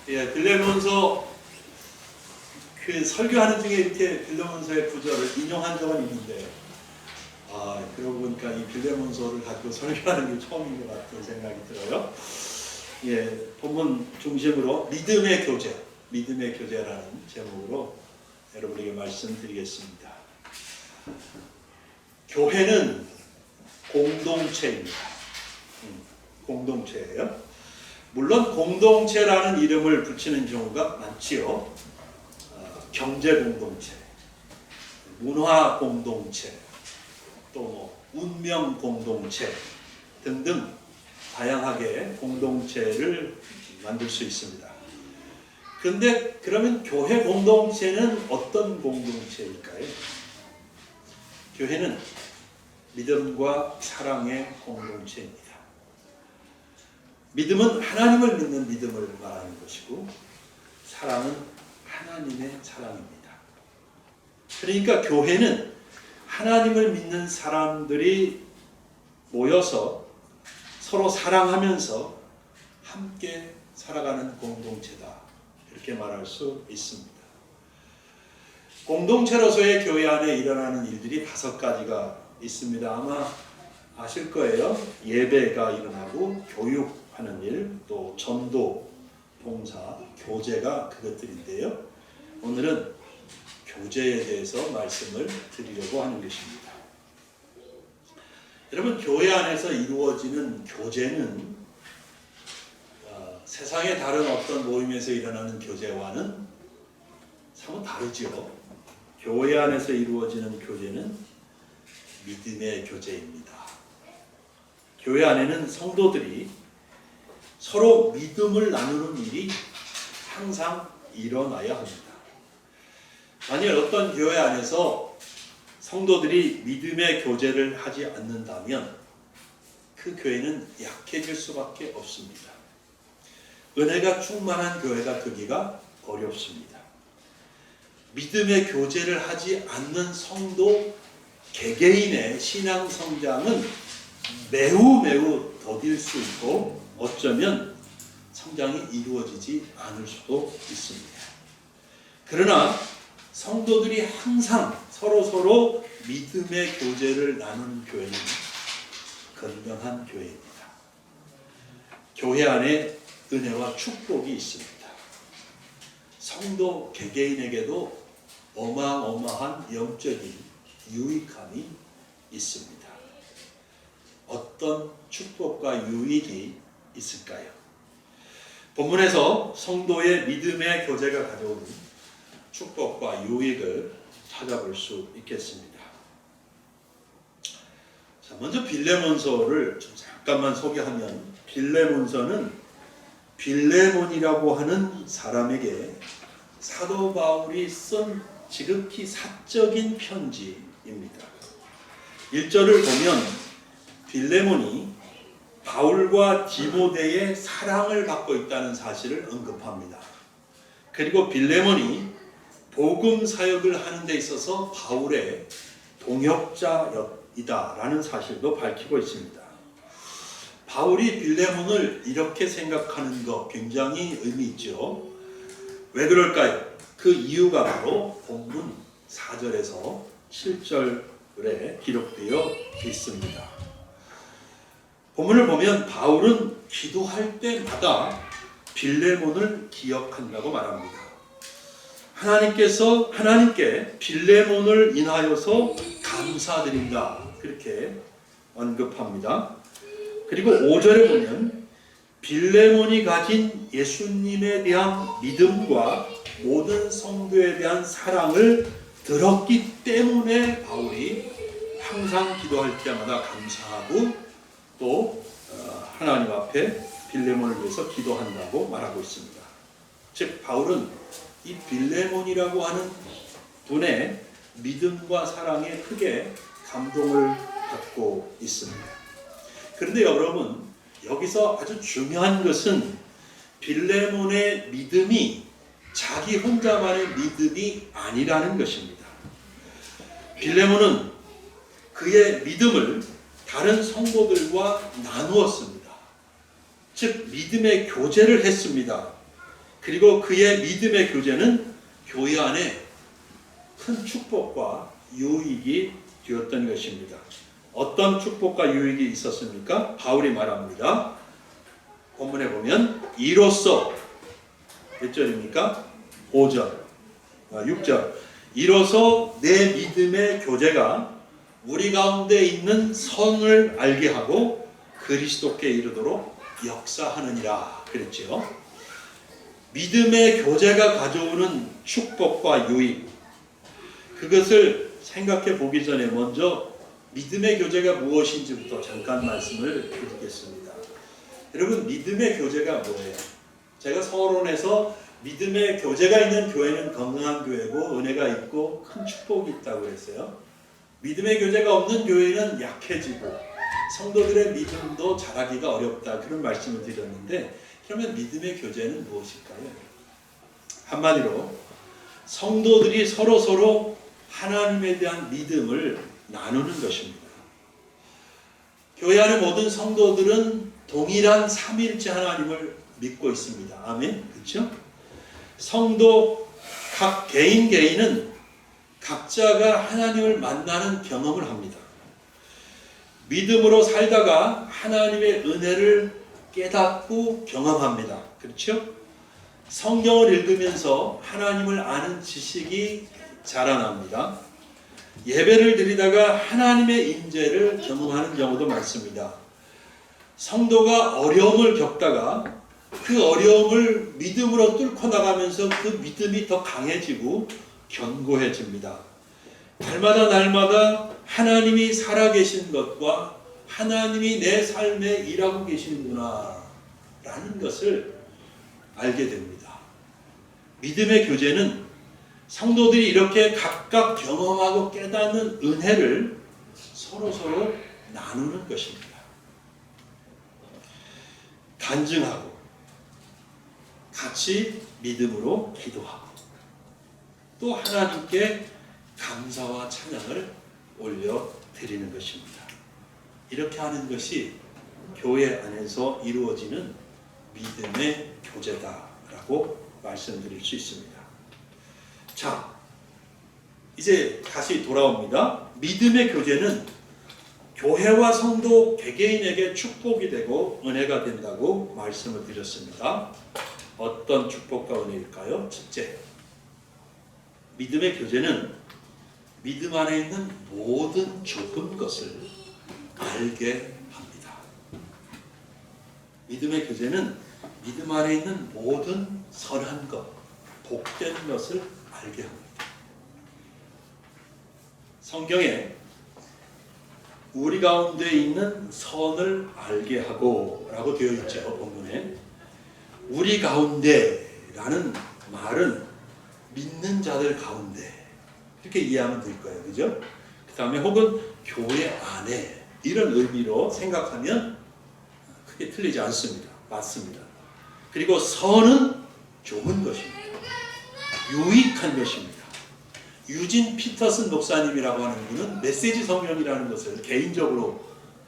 예, 빌레몬서 그 설교하는 중에 이렇게 빌레몬서의 구절을 인용한 적은 있는데, 그러고 보니까 이 빌레몬서를 가지고 설교하는 게 처음인 것 같은 생각이 들어요. 예, 본문 중심으로 믿음의 교제라는 제목으로 여러분에게 말씀드리겠습니다. 교회는 공동체입니다. 공동체예요. 물론 공동체라는 이름을 붙이는 경우가 많지요. 경제 공동체, 문화 공동체, 또 운명 공동체 등등 다양하게 공동체를 만들 수 있습니다. 그런데 그러면 교회 공동체는 어떤 공동체일까요? 교회는 믿음과 사랑의 공동체입니다. 믿음은 하나님을 믿는 믿음을 말하는 것이고, 사랑은 하나님의 사랑입니다. 그러니까 교회는 하나님을 믿는 사람들이 모여서 서로 사랑하면서 함께 살아가는 공동체다, 이렇게 말할 수 있습니다. 공동체로서의 교회 안에 일어나는 일들이 5가지가 있습니다. 아마 아실 거예요. 예배가 일어나고 교육하는 일, 또 전도, 봉사, 교제가 그것들인데요. 오늘은 교제에 대해서 말씀을 드리려고 하는 것입니다. 여러분, 교회 안에서 이루어지는 교제는 세상의 다른 어떤 모임에서 일어나는 교제와는 사뭇 다르죠. 교회 안에서 이루어지는 교제는 믿음의 교제입니다. 교회 안에는 성도들이 서로 믿음을 나누는 일이 항상 일어나야 합니다. 만일 어떤 교회 안에서 성도들이 믿음의 교제를 하지 않는다면 그 교회는 약해질 수밖에 없습니다. 은혜가 충만한 교회가 되기가 어렵습니다. 믿음의 교제를 하지 않는 성도 개개인의 신앙 성장은 매우 더딜 수 있고, 어쩌면 성장이 이루어지지 않을 수도 있습니다. 그러나 성도들이 항상 서로 믿음의 교제를 나누는 교회는 건강한 교회입니다. 교회 안에 은혜와 축복이 있습니다. 성도 개개인에게도 어마어마한 영적인 유익함이 있습니다. 어떤 축복과 유익이 있을까요? 본문에서 성도의 믿음의 교제가 가져오는 축복과 유익을 찾아볼 수 있겠습니다. 자, 먼저 빌레몬서를 좀 잠깐만 소개하면, 빌레몬서는 빌레몬이라고 하는 사람에게 사도 바울이 쓴 지극히 사적인 편지입니다. 1절을 보면 빌레몬이 바울과 디모데의 사랑을 받고 있다는 사실을 언급합니다. 그리고 빌레몬이 복음 사역을 하는 데 있어서 바울의 동역자이다라는 사실도 밝히고 있습니다. 바울이 빌레몬을 이렇게 생각하는 것 굉장히 의미 있죠. 왜 그럴까요? 그 이유가 바로 본문 4절에서 7절에 기록되어 있습니다. 본문을 보면 바울은 기도할 때마다 빌레몬을 기억한다고 말합니다. 하나님께 빌레몬을 인하여서 감사드린다, 그렇게 언급합니다. 그리고 5절에 보면 빌레몬이 가진 예수님에 대한 믿음과 모든 성도에 대한 사랑을 들었기 때문에 바울이 항상 기도할 때마다 감사하고 또 하나님 앞에 빌레몬을 위해서 기도한다고 말하고 있습니다. 즉 바울은 이 빌레몬이라고 하는 분의 믿음과 사랑에 크게 감동을 받고 있습니다. 그런데 여러분, 여기서 아주 중요한 것은 빌레몬의 믿음이 자기 혼자만의 믿음이 아니라는 것입니다. 빌레몬은 그의 믿음을 다른 성도들과 나누었습니다. 즉 믿음의 교제를 했습니다. 그리고 그의 믿음의 교제는 교회 안에 큰 축복과 유익이 되었던 것입니다. 어떤 축복과 유익이 있었습니까? 바울이 말합니다. 본문에 보면 이로써 몇 절입니까? 5절, 6절. 이로써 내 믿음의 교제가 우리 가운데 있는 선을 알게 하고 그리스도께 이르도록 역사하느니라 그랬지요. 믿음의 교제가 가져오는 축복과 유익, 그것을 생각해 보기 전에 먼저 믿음의 교제가 무엇인지부터 잠깐 말씀을 드리겠습니다. 여러분, 믿음의 교제가 뭐예요? 제가 서론에서 믿음의 교제가 있는 교회는 건강한 교회고 은혜가 있고 큰 축복이 있다고 했어요. 믿음의 교제가 없는 교회는 약해지고 성도들의 믿음도 자라기가 어렵다, 그런 말씀을 드렸는데, 그러면 믿음의 교제는 무엇일까요? 한마디로 성도들이 서로 하나님에 대한 믿음을 나누는 것입니다. 교회 안의 모든 성도들은 동일한 삼위일체 하나님을 믿고 있습니다. 아멘. 그렇죠? 성도 각 개인은 각자가 하나님을 만나는 경험을 합니다. 믿음으로 살다가 하나님의 은혜를 깨닫고 경험합니다. 그렇죠? 성경을 읽으면서 하나님을 아는 지식이 자라납니다. 예배를 드리다가 하나님의 임재를 경험하는 경우도 많습니다. 성도가 어려움을 겪다가 그 어려움을 믿음으로 뚫고 나가면서 그 믿음이 더 강해지고 견고해집니다. 날마다 하나님이 살아계신 것과 하나님이 내 삶에 일하고 계시는구나 라는 것을 알게 됩니다. 믿음의 교제는 성도들이 이렇게 각각 경험하고 깨닫는 은혜를 서로 나누는 것입니다. 간증하고 같이 믿음으로 기도하고 또 하나님께 감사와 찬양을 올려드리는 것입니다. 이렇게 하는 것이 교회 안에서 이루어지는 믿음의 교제다라고 말씀드릴 수 있습니다. 자, 이제 다시 돌아옵니다. 믿음의 교제는 교회와 성도 개개인에게 축복이 되고 은혜가 된다고 말씀을 드렸습니다. 어떤 축복과 은혜일까요? 첫째, 믿음의 교제는 믿음 안에 있는 모든 좋은 것을 알게 합니다. 믿음의 교제는 믿음 안에 있는 모든 선한 것, 복된 것을 알게 합니다. 성경에 우리 가운데 있는 선을 알게 하고 라고 되어 있죠. 본문에 우리 가운데라는 말은 믿는 자들 가운데 이렇게 이해하면 될 거예요. 그죠? 그 다음에 혹은 교회 안에 이런 의미로 생각하면 크게 틀리지 않습니다. 맞습니다. 그리고 선은 좋은 것입니다. 유익한 것입니다. 유진 피터슨 목사님이라고 하는 분은 메시지 성경이라는 것을 개인적으로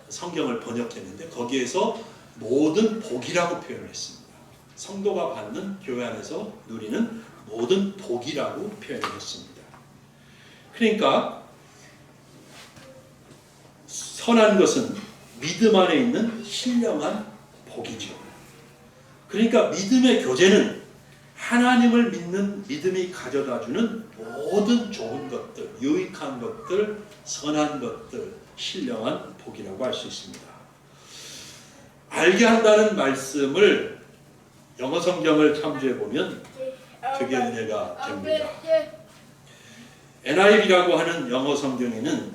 성경을 번역했는데 거기에서 모든 복이라고 표현을 했습니다. 성도가 받는 교회 안에서 누리는 모든 복이라고 표현을 했습니다. 그러니까 선한 것은 믿음 안에 있는 신령한 복이죠. 그러니까 믿음의 교제는 하나님을 믿는 믿음이 가져다주는 모든 좋은 것들, 유익한 것들, 선한 것들, 신령한 복이라고 할 수 있습니다. 알게 한다는 말씀을 영어 성경을 참조해 보면 되게 은혜가 됩니다. NIV라고 하는 영어 성경에는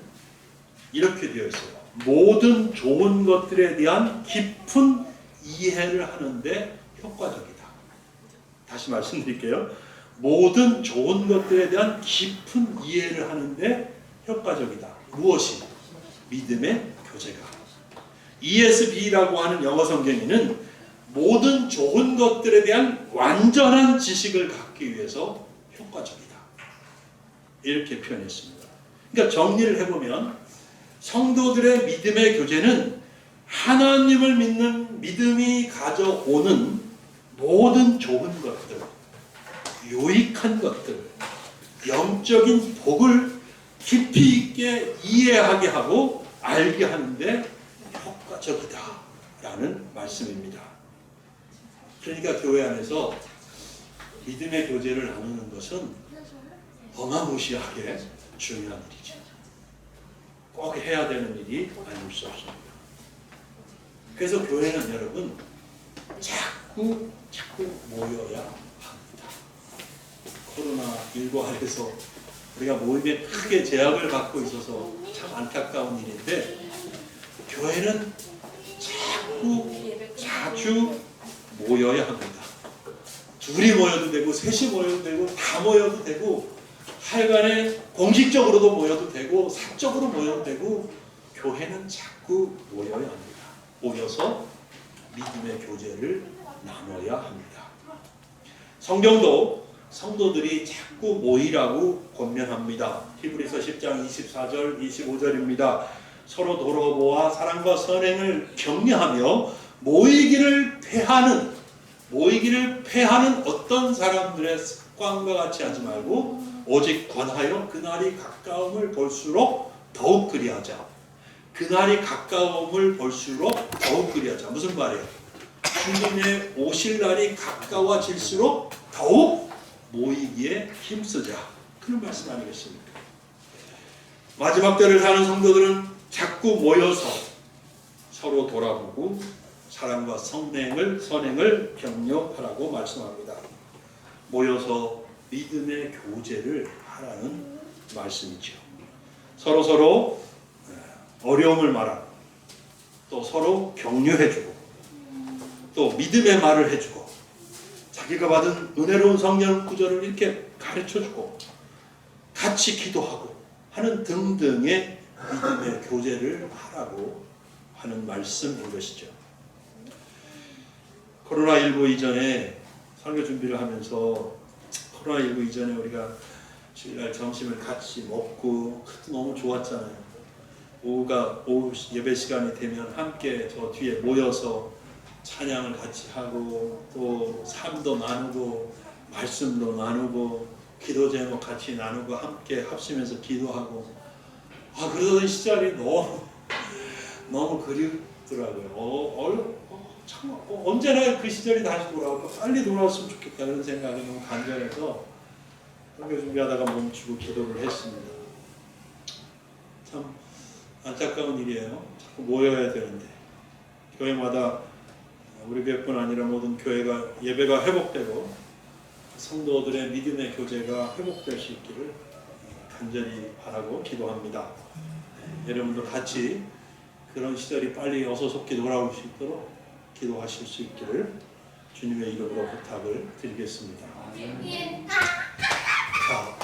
이렇게 되어 있어요. 모든 좋은 것들에 대한 깊은 이해를 하는데 효과적이다. 다시 말씀드릴게요. 모든 좋은 것들에 대한 깊은 이해를 하는데 효과적이다. 무엇이? 믿음의 교제가. ESV라고 하는 영어 성경에는 모든 좋은 것들에 대한 완전한 지식을 갖기 위해서 효과적이다. 이렇게 표현했습니다. 그러니까 정리를 해보면 성도들의 믿음의 교제는 하나님을 믿는 믿음이 가져오는 모든 좋은 것들, 유익한 것들, 영적인 복을 깊이 있게 이해하게 하고 알게 하는데 효과적이다라는 말씀입니다. 그러니까 교회 안에서 믿음의 교제를 나누는 것은 어마무시하게 중요한 일이죠. 꼭 해야 되는 일이 아닐 수 없습니다. 그래서 교회는 여러분 자꾸 모여야 합니다. 코로나19 안에서 우리가 모임에 크게 제약을 받고 있어서 참 안타까운 일인데, 교회는 자주 모여야 합니다. 둘이 모여도 되고 셋이 모여도 되고 다 모여도 되고 하여간에 공식적으로도 모여도 되고 사적으로 모여도 되고, 교회는 자꾸 모여야 합니다. 모여서 믿음의 교제를 나눠야 합니다. 성경도 성도들이 자꾸 모이라고 권면합니다. 히브리서 10장 24절 25절입니다. 서로 돌아보아 사랑과 선행을 격려하며 모이기를 패하는 어떤 사람들의 습관과 같이 하지 말고 오직 권하여 그날이 가까움을 볼수록 더욱 그리하자. 그날이 가까움을 볼수록 더욱 그리하자. 무슨 말이에요? 주님의 오실 날이 가까워질수록 더욱 모이기에 힘쓰자. 그런 말씀 아니겠습니까? 마지막 때를 사는 성도들은 자꾸 모여서 서로 돌아보고 사랑과 선행을 격려하라고 말씀합니다. 모여서 믿음의 교제를 하라는 말씀이죠. 서로 어려움을 말하고 또 서로 격려해주고 또 믿음의 말을 해주고 자기가 받은 은혜로운 성경 구절을 이렇게 가르쳐주고 같이 기도하고 하는 등등의 믿음의 교제를 하라고 하는 말씀인 것이죠. 코로나19 이전에 설교 준비를 하면서 코로나19 이전에 우리가 주일날 점심을 같이 먹고 너무 좋았잖아요. 오후 예배 시간이 되면 함께 저 뒤에 모여서 찬양을 같이 하고 또 삶도 나누고 말씀도 나누고 기도 제목 같이 나누고 함께 합심해서 기도하고 그러던 시절이 너무 그립더라고요. 참 언제나 그 시절이 다시 돌아오고 빨리 돌아왔으면 좋겠다 그런 생각이 너무 간절해서 설교 준비하다가 멈추고 기도를 했습니다. 참 안타까운 일이에요. 자꾸 모여야 되는데 교회마다 우리 교회뿐 아니라 모든 교회가 예배가 회복되고 성도들의 믿음의 교제가 회복될 수 있기를 간절히 바라고 기도합니다. 여러분도 같이 그런 시절이 빨리 어서속히 돌아올 수 있도록 기도하실 수 있기를 주님의 이름으로 부탁을 드리겠습니다. 자,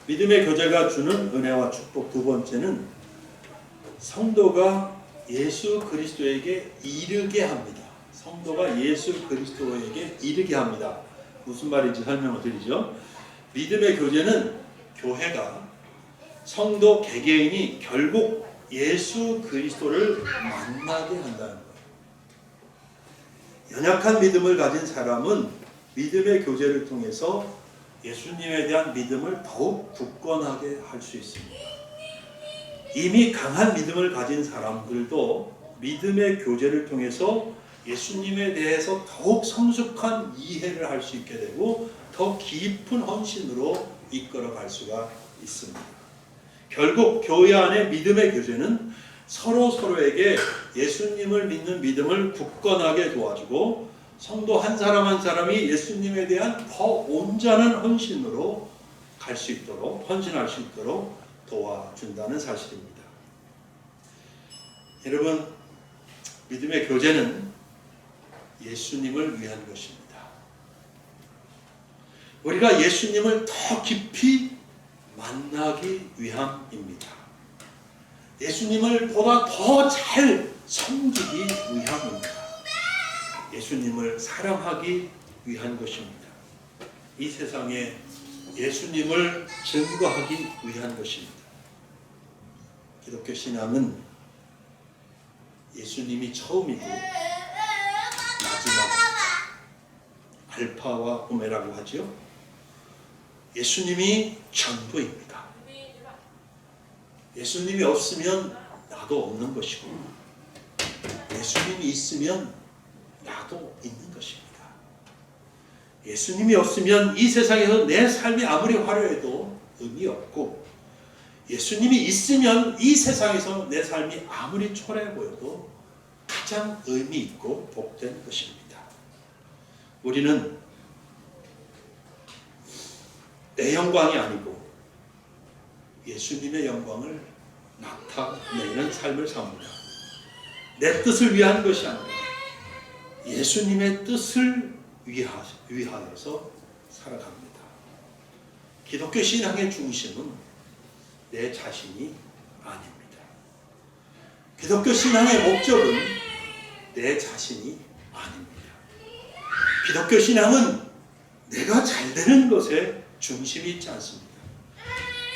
믿음의 교제가 주는 은혜와 축복 두 번째는 성도가 예수 그리스도에게 이르게 합니다. 성도가 예수 그리스도에게 이르게 합니다. 무슨 말인지 설명을 드리죠. 믿음의 교제는 교회가 성도 개개인이 결국 예수 그리스도를 만나게 한다는 거예요. 연약한 믿음을 가진 사람은 믿음의 교제를 통해서 예수님에 대한 믿음을 더욱 굳건하게 할 수 있습니다. 이미 강한 믿음을 가진 사람들도 믿음의 교제를 통해서 예수님에 대해서 더욱 성숙한 이해를 할 수 있게 되고 더 깊은 헌신으로 이끌어갈 수가 있습니다. 결국 교회 안의 믿음의 교제는 서로에게 예수님을 믿는 믿음을 굳건하게 도와주고 성도 한 사람 한 사람이 예수님에 대한 더 온전한 헌신으로 헌신할 수 있도록 도와준다는 사실입니다. 여러분, 믿음의 교제는 예수님을 위한 것입니다. 우리가 예수님을 더 깊이 만나기 위함입니다. 예수님을 보다 더 잘 섬기기 위함입니다. 예수님을 사랑하기 위한 것입니다. 이 세상에 예수님을 증거하기 위한 것입니다. 기독교 신앙은 예수님이 처음이고 마지막입니다. 알파와 오메라고 하죠. 예수님이 전부입니다. 예수님이 없으면 나도 없는 것이고, 예수님이 있으면 나도 있는 것입니다. 예수님이 없으면 이 세상에서 내 삶이 아무리 화려해도 의미 없고, 예수님이 있으면 이 세상에서 내 삶이 아무리 초라해 보여도 가장 의미 있고 복된 것입니다. 우리는 내 영광이 아니고 예수님의 영광을 나타내는 삶을 삽니다. 내 뜻을 위한 것이 아니라 예수님의 뜻을 위하여서 살아갑니다. 기독교 신앙의 중심은 내 자신이 아닙니다. 기독교 신앙의 목적은 내 자신이 아닙니다. 기독교 신앙은 내가 잘 되는 것에 중심이 있지 않습니다.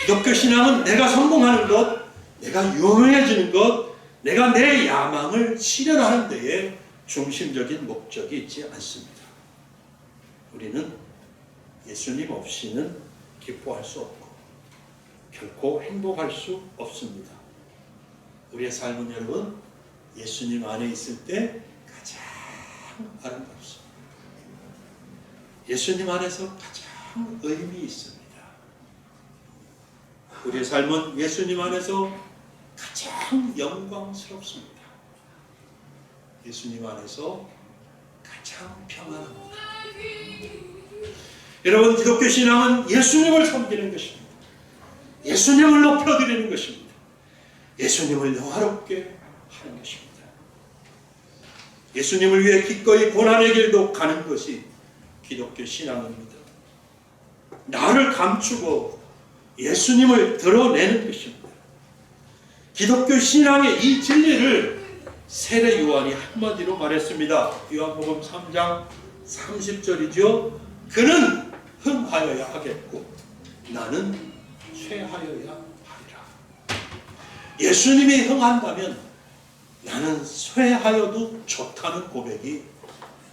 기독교 신앙은 내가 성공하는 것, 내가 유명해지는 것, 내가 내 야망을 실현하는 데에 중심적인 목적이 있지 않습니다. 우리는 예수님 없이는 기뻐할 수 없고 결코 행복할 수 없습니다. 우리의 삶은 여러분, 예수님 안에 있을 때 가장 아름답습니다. 예수님 안에서 가장 의미 있습니다. 우리의 삶은 예수님 안에서 가장 영광스럽습니다. 예수님 안에서 가장 평안합니다. 여러분, 기독교 신앙은 예수님을 섬기는 것입니다. 예수님을 높여드리는 것입니다. 예수님을 영화롭게 하는 것입니다. 예수님을 위해 기꺼이 고난의 길도 가는 것이 기독교 신앙입니다. 나를 감추고 예수님을 드러내는 것입니다. 기독교 신앙의 이 진리를 세례 요한이 한마디로 말했습니다. 요한복음 3장 30절이죠. 그는 흥하여야 하겠고 나는 쇠하여야 하리라. 예수님이 흥한다면 나는 쇠하여도 좋다는 고백이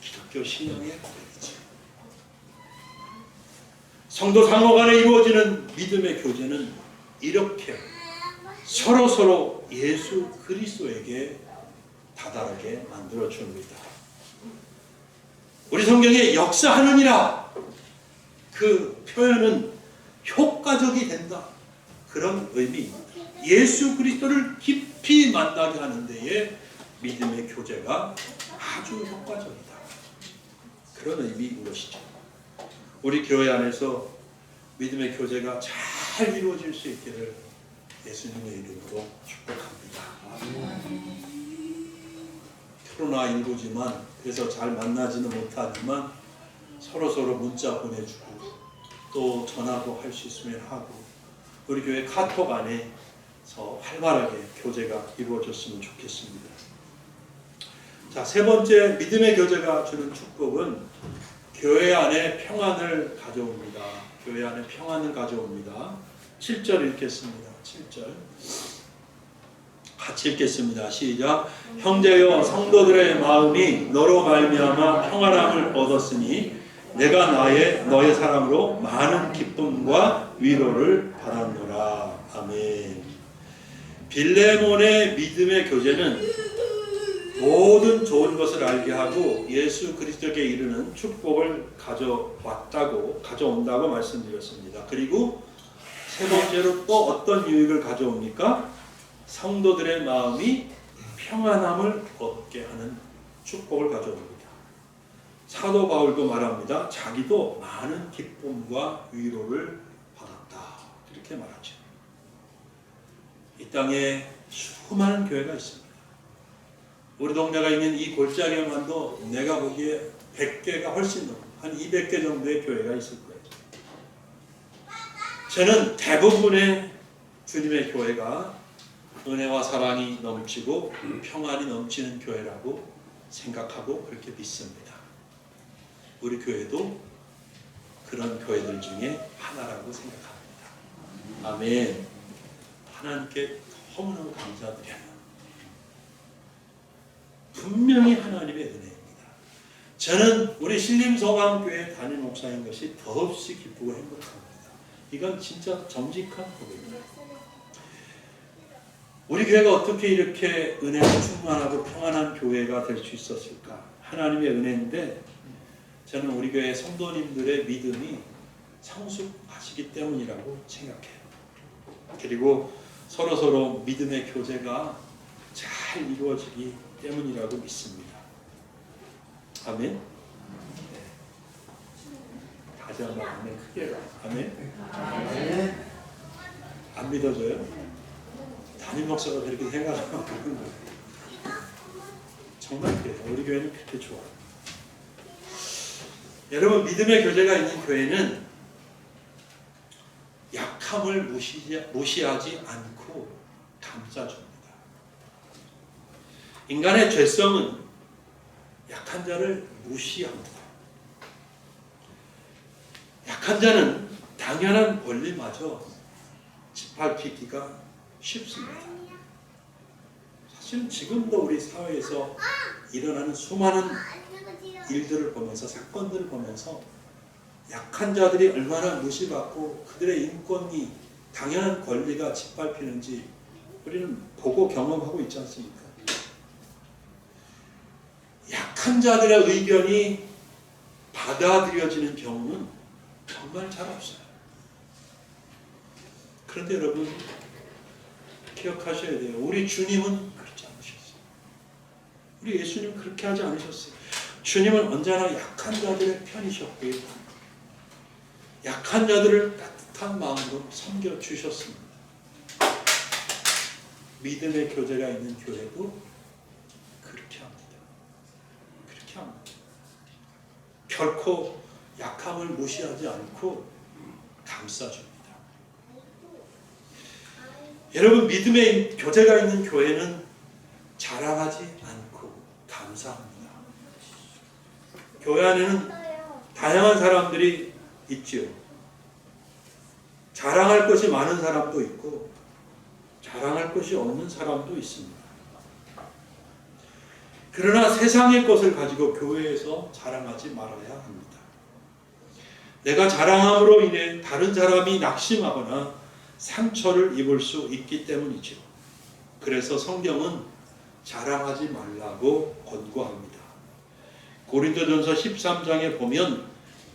기독교 신앙의 고백이죠. 성도 상호 간에 이루어지는 믿음의 교제는 이렇게 서로 예수 그리스도에게 다다르게 만들어줍니다. 우리 성경에 역사하느니라, 그 표현은 효과적이 된다, 그런 의미입니다. 예수 그리스도를 깊이 만나게 하는 데에 믿음의 교제가 아주 효과적이다, 그런 의미인 것이죠. 우리 교회 안에서 믿음의 교제가 잘 이루어질 수 있기를 예수님의 이름으로 축복합니다. 코로나19지만 그래서 잘 만나지는 못하지만 서로 문자 보내주고 또 전화도 할 수 있으면 하고, 우리 교회 카톡 안에서 활발하게 교제가 이루어졌으면 좋겠습니다. 자, 세 번째, 믿음의 교제가 주는 축복은 교회 안에 평안을 가져옵니다. 교회 안에 평안을 가져옵니다. 7절 읽겠습니다. 7절 같이 읽겠습니다. 시작. 형제여, 성도들의 마음이 너로 말미암아 평안함을 얻었으니 내가 너의 사랑으로 많은 기쁨과 위로를 받았노라. 아멘. 빌레몬의 믿음의 교제는 모든 좋은 것을 알게 하고 예수 그리스도에게 이르는 축복을 가져온다고 말씀드렸습니다. 그리고 세 번째로 또 어떤 유익을 가져옵니까? 성도들의 마음이 평안함을 얻게 하는 축복을 가져옵니다. 사도 바울도 말합니다. 자기도 많은 기쁨과 위로를 받았다, 이렇게 말하죠. 이 땅에 수많은 교회가 있습니다. 우리 동네가 있는 이 골짜기만도 내가 보기에 100개가 훨씬 넘고 한 200개 정도의 교회가 있을 거예요. 저는 대부분의 주님의 교회가 은혜와 사랑이 넘치고 평안이 넘치는 교회라고 생각하고 그렇게 믿습니다. 우리 교회도 그런 교회들 중에 하나라고 생각합니다. 아멘. 하나님께 너무너무 감사드려요. 분명히 하나님의 은혜입니다. 저는 우리 신림소망교회 담임 목사인 것이 더없이 기쁘고 행복합니다. 이건 진짜 정직한 고백입니다. 우리 교회가 어떻게 이렇게 은혜로 충만하고 평안한 교회가 될 수 있었을까? 하나님의 은혜인데 저는 우리 교회 성도님들의 믿음이 성숙하시기 때문이라고 생각해요. 그리고 서로서로 믿음의 교제가 잘 이루어지기 때문이라고 믿습니다. 아멘? 네. 다시 한번 아멘 크게 아멘? 아멘? 안 믿어져요? 담임 목사가 그렇게 생각하면 그런 거예요. 정말 그래요. 우리 교회는 그렇게 좋아요. 여러분, 믿음의 교제가 있는 교회는 약함을 무시하지 않고 감싸줍니다. 인간의 죄성은 약한 자를 무시합니다. 약한 자는 당연한 권리마저 짓밟히기가 쉽습니다. 사실 지금도 우리 사회에서 일어나는 수많은 일들을 보면서, 사건들을 보면서 약한 자들이 얼마나 무시받고 그들의 인권이, 당연한 권리가 짓밟히는지 우리는 보고 경험하고 있지 않습니까? 약한 자들의 의견이 받아들여지는 경우는 정말 잘 없어요. 그런데 여러분, 기억하셔야 돼요. 우리 주님은 그렇지 않으셨어요. 우리 예수님은 그렇게 하지 않으셨어요. 주님은 언제나 약한 자들의 편이셨고요. 약한 자들을 따뜻한 마음으로 섬겨주셨습니다. 믿음의 교제가 있는 교회도 그렇게 합니다. 그렇게 합니다. 결코 약함을 무시하지 않고 감싸줍니다. 여러분, 믿음의 교제가 있는 교회는 자랑하지 않고 감사합니다. 교회 안에는 다양한 사람들이 있지요. 자랑할 것이 많은 사람도 있고 자랑할 것이 없는 사람도 있습니다. 그러나 세상의 것을 가지고 교회에서 자랑하지 말아야 합니다. 내가 자랑함으로 인해 다른 사람이 낙심하거나 상처를 입을 수 있기 때문이죠. 그래서 성경은 자랑하지 말라고 권고합니다. 고린도전서 13장에 보면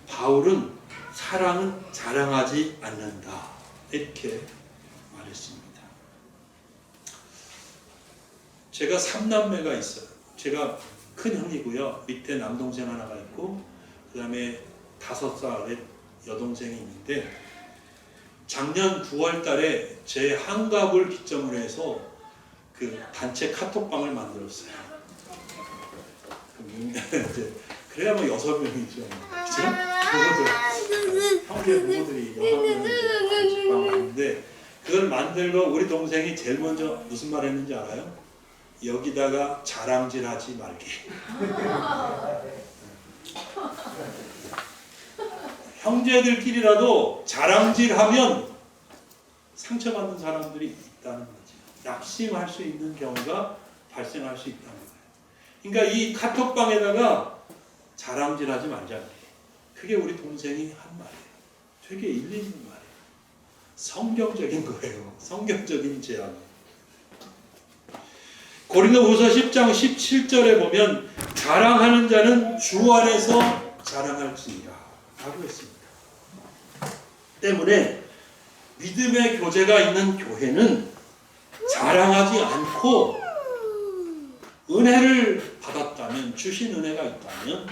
바울은 사랑은 자랑하지 않는다 이렇게 말했습니다. 제가 3남매가 있어요. 제가 큰 형이고요. 밑에 남동생 하나가 있고 그 다음에 5살의 여동생이 있는데 작년 9월 달에 제 환갑을 기점으로 해서 그 단체 카톡방을 만들었어요. 그래야 뭐 6명이죠. 그죠? 부부들, 형제 부부들이 6명이 단체방을 하는데 그걸 만들고 우리 동생이 제일 먼저 무슨 말 했는지 알아요? 여기다가 자랑질하지 말게. 형제들끼리라도 자랑질하면 상처받는 사람들이 있다는 거죠. 낙심할 수 있는 경우가 발생할 수 있다는 거예요. 그러니까 이 카톡방에다가 자랑질하지 말자. 그게 우리 동생이 한 말이에요. 되게 일리 있는 말이에요. 성경적인 거예요. 성경적인 제안이에요. 고린도후서 10장 17절에 보면 자랑하는 자는 주 안에서 자랑할지니라 라고 했습니다. 때문에 믿음의 교제가 있는 교회는 자랑하지 않고 은혜를 받았다면, 주신 은혜가 있다면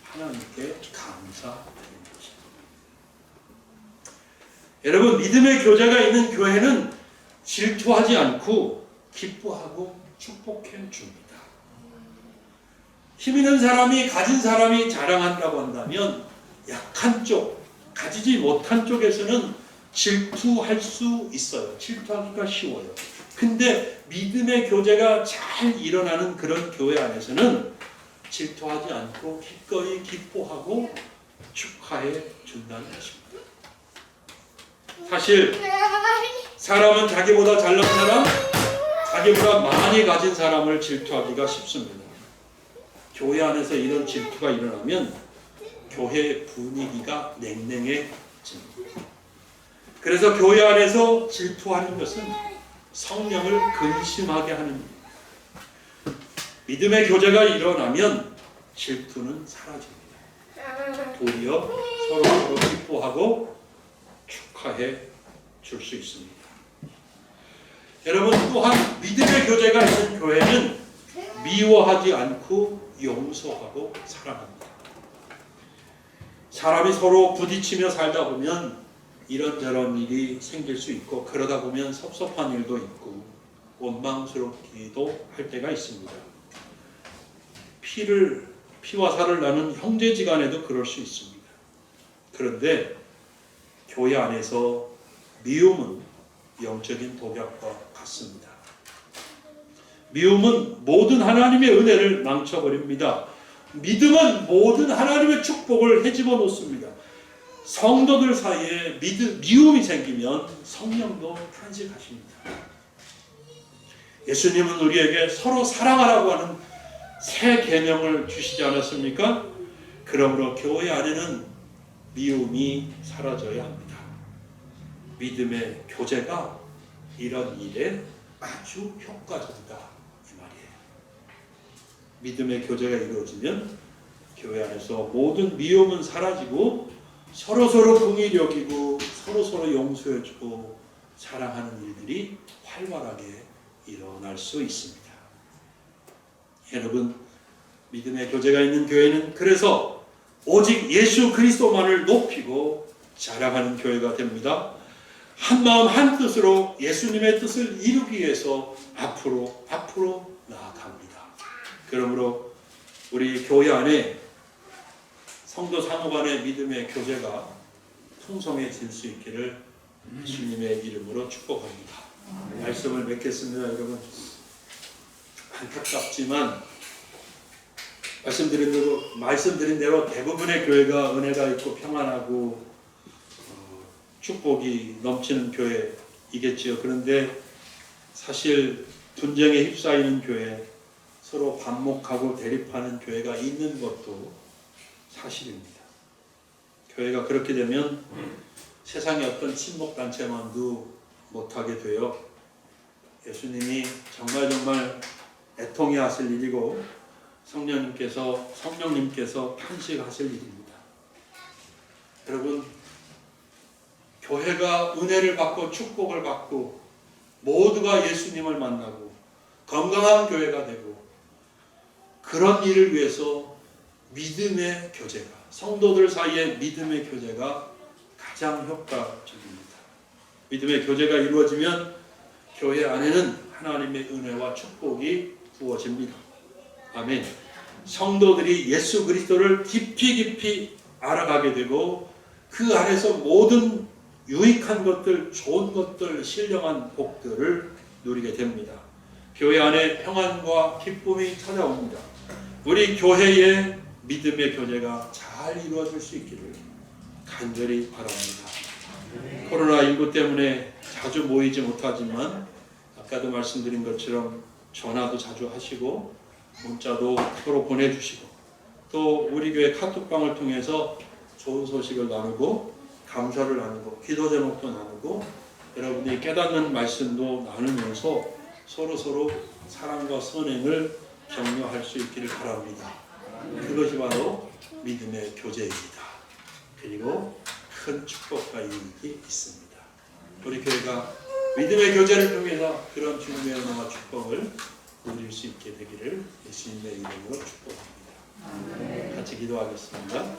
하나님께 감사드리는 것입니다. 여러분, 믿음의 교제가 있는 교회는 질투하지 않고 기뻐하고 축복해 줍니다. 힘 있는 사람이, 가진 사람이 자랑한다고 한다면 약한 쪽, 가지지 못한 쪽에서는 질투할 수 있어요. 질투하기가 쉬워요. 근데 믿음의 교제가 잘 일어나는 그런 교회 안에서는 질투하지 않고 기꺼이 기뻐하고 축하해 준다는 것입니다. 사실 사람은 자기보다 잘난 사람, 자기보다 많이 가진 사람을 질투하기가 쉽습니다. 교회 안에서 이런 질투가 일어나면 교회 분위기가 냉랭해집니다. 그래서 교회 안에서 질투하는 것은 성령을 근심하게 하는 일입니다. 믿음의 교제가 일어나면 질투는 사라집니다. 도리어 서로 기뻐하고 축하해 줄 수 있습니다. 여러분, 또한 믿음의 교제가 있는 교회는 미워하지 않고 용서하고 사랑합니다. 사람이 서로 부딪히며 살다 보면 이런저런 일이 생길 수 있고, 그러다 보면 섭섭한 일도 있고 원망스럽기도 할 때가 있습니다. 피와 살을 나눈 형제지간에도 그럴 수 있습니다. 그런데 교회 안에서 미움은 영적인 독약과 같습니다. 미움은 모든 하나님의 은혜를 망쳐버립니다. 믿음은 모든 하나님의 축복을 헤집어 놓습니다. 성도들 사이에 미움이 생기면 성령도 탄식하십니다. 예수님은 우리에게 서로 사랑하라고 하는 새 계명을 주시지 않았습니까? 그러므로 교회 안에는 미움이 사라져야 합니다. 믿음의 교제가 이런 일에 아주 효과적이다, 이 말이에요. 믿음의 교제가 이루어지면 교회 안에서 모든 미움은 사라지고 서로서로 긍휼히 여기고 서로서로 용서해주고 사랑하는 일들이 활발하게 일어날 수 있습니다. 여러분, 믿음의 교제가 있는 교회는 그래서 오직 예수 그리스도만을 높이고 자랑하는 교회가 됩니다. 한 마음 한 뜻으로 예수님의 뜻을 이루기 위해서 앞으로 나아갑니다. 그러므로 우리 교회 안에 성도 상호 간의 믿음의 교제가 풍성해질 수 있기를 예수님의 이름으로 축복합니다. 말씀을 맺겠습니다. 여러분, 안타깝지만 말씀드린 대로 대부분의 교회가 은혜가 있고 평안하고 축복이 넘치는 교회이겠지요. 그런데 사실 분쟁에 휩싸이는 교회, 서로 반목하고 대립하는 교회가 있는 것도 사실입니다. 교회가 그렇게 되면 세상의 어떤 친목단체만도 못하게 되어 예수님이 정말 애통해 하실 일이고 성령님께서 탄식하실 일입니다. 여러분, 교회가 은혜를 받고 축복을 받고 모두가 예수님을 만나고 건강한 교회가 되고, 그런 일을 위해서 믿음의 교제가, 성도들 사이의 믿음의 교제가 가장 효과적입니다. 믿음의 교제가 이루어지면 교회 안에는 하나님의 은혜와 축복이 부어집니다. 아멘. 성도들이 예수 그리스도를 깊이 알아가게 되고 그 안에서 모든 유익한 것들, 좋은 것들, 신령한 복들을 누리게 됩니다. 교회 안에 평안과 기쁨이 찾아옵니다. 우리 교회의 믿음의 교제가 잘 이루어질 수 있기를 간절히 바랍니다. 코로나19 때문에 자주 모이지 못하지만 아까도 말씀드린 것처럼 전화도 자주 하시고 문자도 서로 보내주시고 또 우리 교회 카톡방을 통해서 좋은 소식을 나누고 감사를 나누고 기도 제목도 나누고 여러분이 깨닫는 말씀도 나누면서 서로 사랑과 선행을 격려할 수 있기를 바랍니다. 그것이 바로 믿음의 교제입니다. 그리고 큰 축복과 이익이 있습니다. 우리 교회가 믿음의 교제를 통해서 그런 주님의 은혜와 축복을 누릴 수 있게 되기를 예수님의 이름으로 축복합니다. 같이 기도하겠습니다.